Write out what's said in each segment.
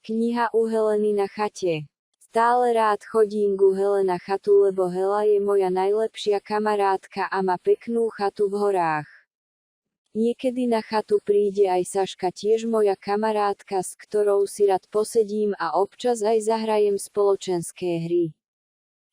Kniha u Heleny na chate. Stále rád chodím ku Hele na chatu, lebo Hela je moja najlepšia kamarátka a má peknú chatu v horách. Niekedy na chatu príde aj Saška, tiež moja kamarátka, s ktorou si rád posedím a občas aj zahrajem spoločenské hry.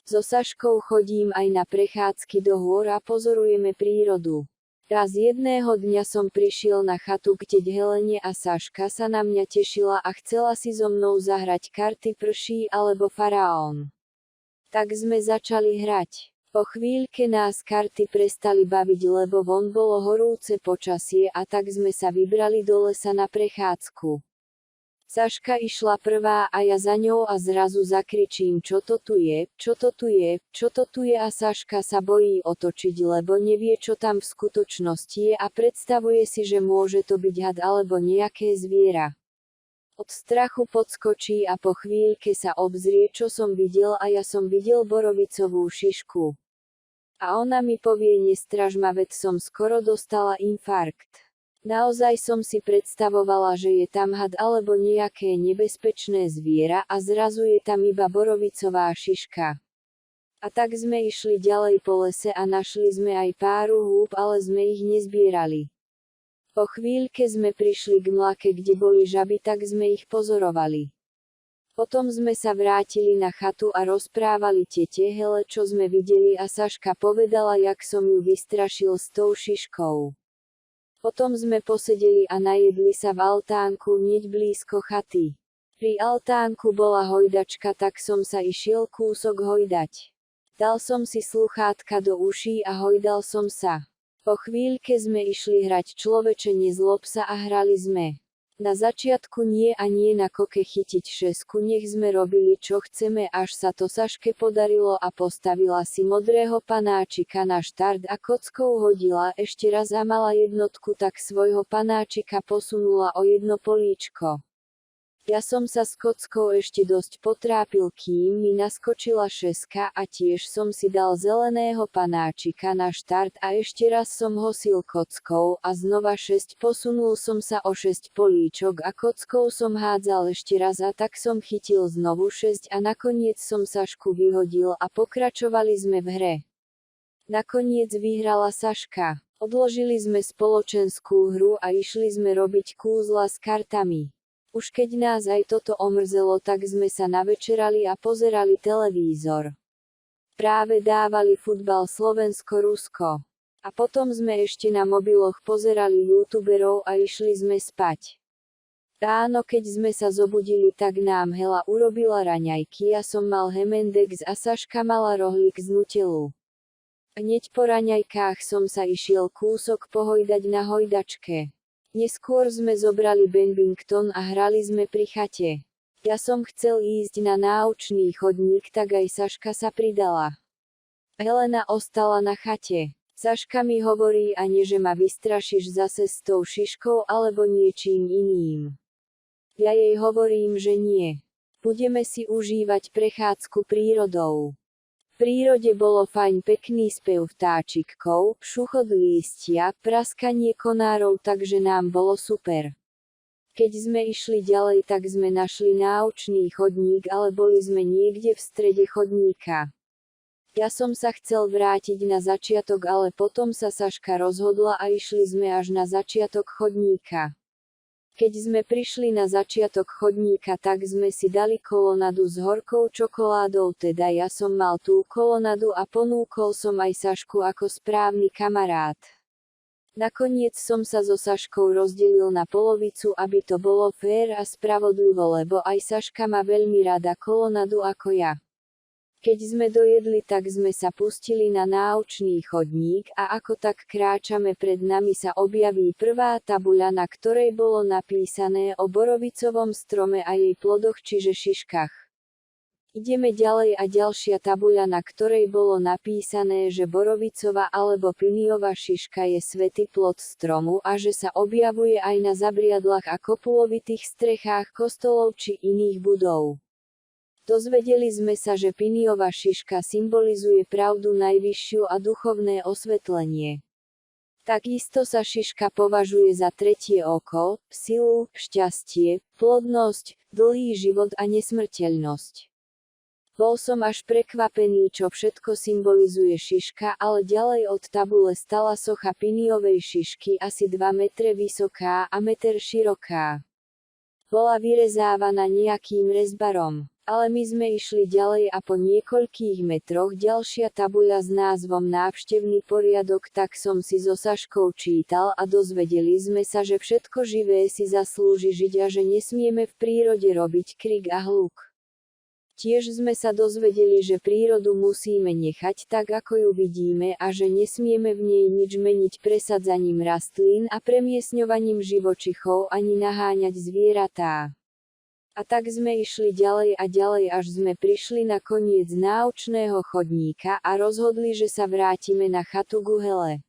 So Saškou chodím aj na prechádzky do hôr a pozorujeme prírodu. Raz jedného dňa som prišiel na chatu k teť Helene a Saška sa na mňa tešila a chcela si so mnou zahrať karty prší alebo faraón. Tak sme začali hrať. Po chvíľke nás karty prestali baviť, lebo von bolo horúce počasie a tak sme sa vybrali do lesa na prechádzku. Saška išla prvá a ja za ňou a zrazu zakričím: čo to tu je, čo to tu je, čo to tu je, a Saška sa bojí otočiť, lebo nevie, čo tam v skutočnosti je a predstavuje si, že môže to byť had alebo nejaké zviera. Od strachu podskočí a po chvíľke sa obzrie, čo som videl, a ja som videl borovicovú šišku. A ona mi povie: nestraž ma, veď som skoro dostala infarkt. Naozaj som si predstavovala, že je tam had alebo nejaké nebezpečné zviera a zrazu je tam iba borovicová šiška. A tak sme išli ďalej po lese a našli sme aj páru húb, ale sme ich nezbierali. Po chvíľke sme prišli k mlake, kde boli žaby, tak sme ich pozorovali. Potom sme sa vrátili na chatu a rozprávali tete Hele, čo sme videli, a Saška povedala, jak som ju vystrašil s tou šiškou. Potom sme posedeli a najedli sa v altánku hneď blízko chaty. Pri altánku bola hojdačka, tak som sa išiel kúsok hojdať. Dal som si sluchátka do uší a hojdal som sa. Po chvíľke sme išli hrať Človeče nezlob sa a hrali sme. Na začiatku nie a nie na koke chytiť šesku, nech sme robili čo chceme, až sa to Saške podarilo a postavila si modrého panáčika na štart a kockou hodila ešte raz a mala jednotku, tak svojho panáčika posunula o jedno políčko. Ja som sa s kockou ešte dosť potrápil, kým mi naskočila šeska, a tiež som si dal zeleného panáčika na štart a ešte raz som hosil kockou a znova 6, posunul som sa o 6 políčok a kockou som hádzal ešte raz a tak som chytil znovu 6 a nakoniec som Sašku vyhodil a pokračovali sme v hre. Nakoniec vyhrala Saška. Odložili sme spoločenskú hru a išli sme robiť kúzla s kartami. Už keď nás aj toto omrzelo, tak sme sa navečerali a pozerali televízor. Práve dávali futbal Slovensko-Rusko. A potom sme ešte na mobiloch pozerali youtuberov a išli sme spať. Ráno, keď sme sa zobudili, tak nám Hela urobila raňajky, ja som mal hemendex a Saška mala rohlík z Nutellu. Hneď po raňajkách som sa išiel kúsok pohojdať na hojdačke. Neskôr sme zobrali badminton a hrali sme pri chate. Ja som chcel ísť na náučný chodník, tak aj Saška sa pridala. Helena ostala na chate. Saška mi hovorí: Ane, že ma vystrašíš zase s tou šiškou alebo niečím iným. Ja jej hovorím, že nie. Budeme si užívať prechádzku prírodou. V prírode bolo fajn, pekný spev vtáčikov, šuchot lístia, praskanie konárov, takže nám bolo super. Keď sme išli ďalej, tak sme našli náučný chodník, ale boli sme niekde v strede chodníka. Ja som sa chcel vrátiť na začiatok, ale potom sa Saška rozhodla a išli sme až na začiatok chodníka. Keď sme prišli na začiatok chodníka, tak sme si dali kolonadu s horkou čokoládou, teda ja som mal tú kolonadu a ponúkol som aj Sašku ako správny kamarát. Nakoniec som sa so Saškou rozdelil na polovicu, aby to bolo fér a spravodlivo, lebo aj Saška má veľmi rada kolonadu ako ja. Keď sme dojedli, tak sme sa pustili na náučný chodník a ako tak kráčame, pred nami sa objaví prvá tabuľa, na ktorej bolo napísané o borovicovom strome a jej plodoch, čiže šiškách. Ideme ďalej a ďalšia tabuľa, na ktorej bolo napísané, že borovicová alebo piniová šiška je svätý plod stromu a že sa objavuje aj na zabriadlách a kopulovitých strechách kostolov či iných budov. Dozvedeli sme sa, že piniová šiška symbolizuje pravdu najvyššiu a duchovné osvetlenie. Takisto sa šiška považuje za tretie oko, silu, šťastie, plodnosť, dlhý život a nesmrteľnosť. Bol som až prekvapený, čo všetko symbolizuje šiška, ale ďalej od tabule stala socha piniovej šišky asi 2 metre vysoká a meter široká. Bola vyrezávaná nejakým rezbarom. Ale my sme išli ďalej a po niekoľkých metroch ďalšia tabuľa s názvom Návštevný poriadok, tak som si so Saškou čítal a dozvedeli sme sa, že všetko živé si zaslúži žiť a že nesmieme v prírode robiť krik a hluk. Tiež sme sa dozvedeli, že prírodu musíme nechať tak, ako ju vidíme a že nesmieme v nej nič meniť presadzaním rastlín a premiesňovaním živočichov ani naháňať zvieratá. A tak sme išli ďalej a ďalej, až sme prišli na koniec náučného chodníka a rozhodli, že sa vrátime na chatu ku Hele.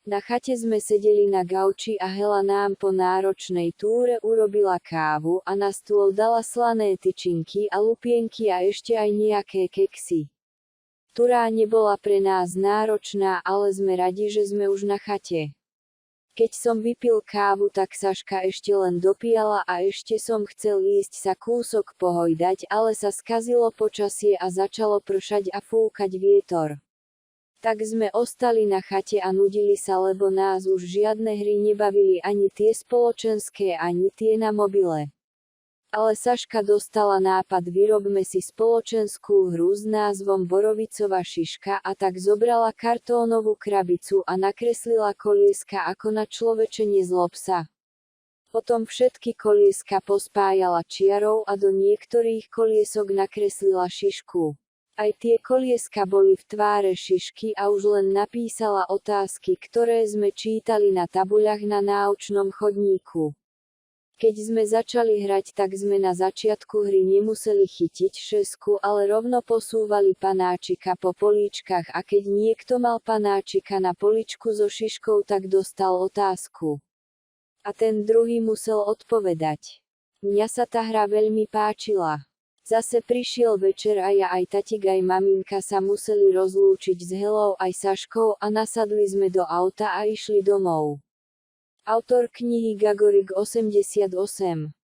Na chate sme sedeli na gauči a Hela nám po náročnej túre urobila kávu a na stôl dala slané tyčinky a lupienky a ešte aj nejaké keksy. Túra nebola pre nás náročná, ale sme radi, že sme už na chate. Keď som vypil kávu, tak Saška ešte len dopíjala a ešte som chcel ísť sa kúsok pohojdať, ale sa skazilo počasie a začalo pršať a fúkať vietor. Tak sme ostali na chate a nudili sa, lebo nás už žiadne hry nebavili, ani tie spoločenské, ani tie na mobile. Ale Saška dostala nápad, vyrobme si spoločenskú hru s názvom Borovicová šiška a tak zobrala kartónovú krabicu a nakreslila kolieska ako na človečenie zlob sa. Potom všetky kolieska pospájala čiarou a do niektorých koliesok nakreslila šišku. Aj tie kolieska boli v tváre šišky a už len napísala otázky, ktoré sme čítali na tabuľach na náučnom chodníku. Keď sme začali hrať, tak sme na začiatku hry nemuseli chytiť šesku, ale rovno posúvali panáčika po políčkach a keď niekto mal panáčika na poličku so šiškou, tak dostal otázku. A ten druhý musel odpovedať. Mňa sa tá hra veľmi páčila. Zase prišiel večer a ja aj tatik aj maminka sa museli rozlúčiť s Helou aj Saškou a nasadli sme do auta a išli domov. Autor knihy Gagorik 88